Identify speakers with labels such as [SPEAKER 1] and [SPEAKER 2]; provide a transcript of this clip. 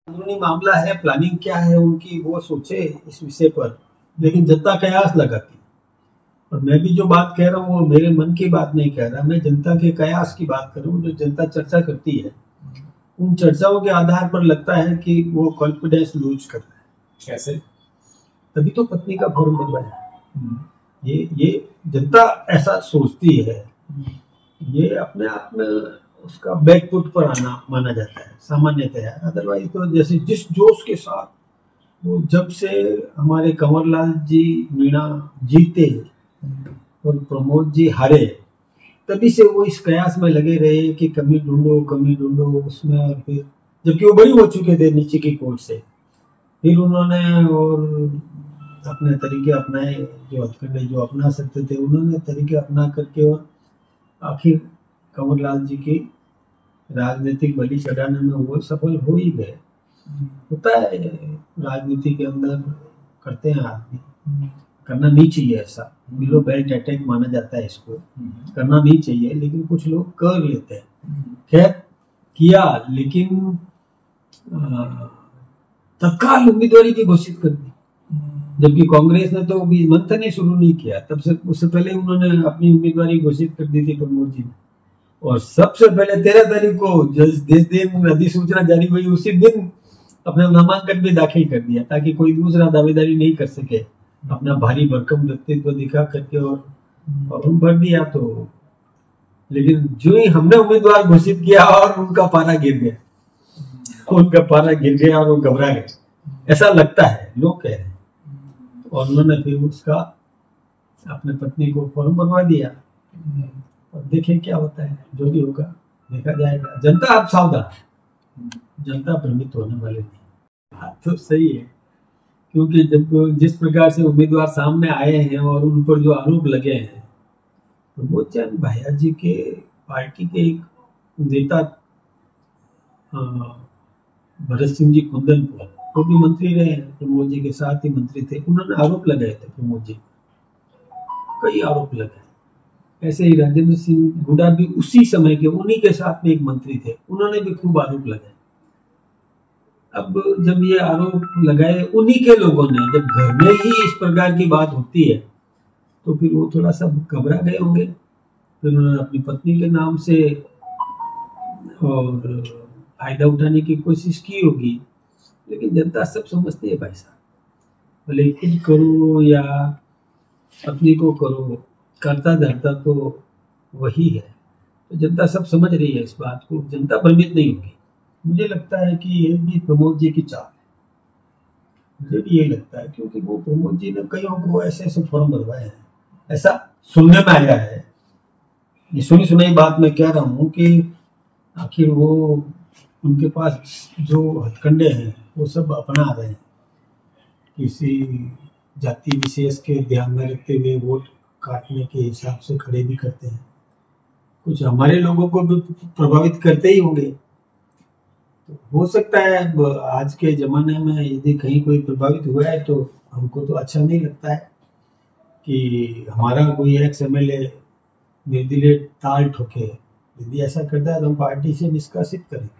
[SPEAKER 1] कानूनी मामला है, प्लानिंग क्या है उनकी वो सोचे इस विषय पर, लेकिन जनता कयास लगाती है। और मैं भी जो बात कह रहा हूँ वो मेरे मन की बात नहीं कह रहा, मैं जनता के कयास की बात कर रहा हूँ। जो जनता चर्चा करती है, उन चर्चाओं के आधार पर लगता है कि वो कॉन्फिडेंस लूज कर रहा है।
[SPEAKER 2] कैसे?
[SPEAKER 1] तभी तो पत्नी का फॉर्म बनवाया। ये जनता ऐसा सोचती है, ये अपने आप में उसका बैकफुट पर आना माना जाता है सामान्यतः। अदरवाइज तो जैसे जिस जोश के साथ वो जब से हमारे कंवरलाल जी मीणा जीते और प्रमोद जी हारे, तभी से वो इस कयास में लगे रहे कि कमी ढूंढो उसमें। और फिर जबकि वो बड़ी हो चुके थे नीचे की कोर्ट से, फिर उन्होंने और अपने तरीके अपनाए, जो हथकंडे जो अपना सकते थे उन्होंने तरीके अपना करके, और आखिर कंवरलाल जी की राजनीतिक बलि चढ़ाने में वो सफल हो ही गए। होता है राजनीति के अंदर, करते हैं आदमी, करना नहीं चाहिए ऐसा, बिलो बेल्ट अटैक माना जाता है इसको, करना नहीं चाहिए, लेकिन कुछ लोग कर लेते हैं। खैर किया, लेकिन तत्काल उम्मीदवारी की घोषित कर दी, जबकि कांग्रेस ने तो अभी मंथन ही शुरू नहीं किया। तब से उससे पहले उन्होंने अपनी उम्मीदवारी घोषित कर दी थी प्रमोद जी ने। और सबसे पहले 13 तारीख को जिस दिन अधिसूचना जारी हुई उसी दिन अपना नामांकन भी दाखिल कर दिया, ताकि कोई दूसरा दावेदारी नहीं कर सके, अपना भारी भरकम व्यक्तित्व दिखा करके, और उन भर दिया। तो लेकिन जो ही हमने उम्मीदवार घोषित किया और उनका पारा गिर गया, और वो घबरा गए, ऐसा लगता है, लोग कह रहे हैं। और उन्होंने फिर उसका अपने पत्नी को फॉर्म बनवा दिया, और देखें क्या होता है, जो भी होगा देखा जाएगा। जनता अब सावधान है, जनता भ्रमित होने वाली नहीं। बात तो सही है, क्योंकि जब जिस प्रकार से उम्मीदवार सामने आए हैं और उन पर जो आरोप लगे हैं, प्रमोद चंद भाया जी के पार्टी के एक नेता भरत सिंह जी कुंदन पर, वो भी मंत्री रहे हैं, प्रमोद जी के साथ ही मंत्री थे, उन्होंने आरोप लगाए थे प्रमोद जी, कई आरोप लगाए। ऐसे ही राजेंद्र सिंह हुड्डा भी उसी समय के उन्हीं के साथ में एक मंत्री थे, उन्होंने भी खूब आरोप लगाए। अब जब ये आरोप लगाए उन्हीं के लोगों ने, जब घर में ही इस प्रकार की बात होती है, तो फिर वो थोड़ा सा घबरा गए होंगे। फिर उन्होंने अपनी पत्नी के नाम से और फायदा उठाने की कोशिश की होगी, लेकिन जनता सब समझती है भाई साहब, भले खुद करो या पत्नी को करो, करता धरता तो वही है। तो जनता सब समझ रही है इस बात को, जनता भ्रमित नहीं होगी। मुझे लगता है कि ये भी प्रमोद जी की चाल है, मुझे भी ये लगता है, क्योंकि वो प्रमोद जी ने कईयों को ऐसे ऐसे फॉर्म भरवाए हैं, ऐसा सुनने में आया है। ये सुनी सुनाई बात मैं कह रहा हूँ कि आखिर वो उनके पास जो हथकंडे हैं वो सब अपना रहे हैं, किसी जाति विशेष के ध्यान में रखते हुए वोट काटने के हिसाब से खड़े भी करते हैं, कुछ हमारे लोगों को भी प्रभावित करते ही होंगे। तो हो सकता है आज के जमाने में यदि कहीं कोई प्रभावित हुआ है, तो हमको तो अच्छा नहीं लगता है कि हमारा कोई एक्स MLA निर्दलीय ताल ठोके। यदि ऐसा करता है तो हम पार्टी से निष्कासित करेंगे।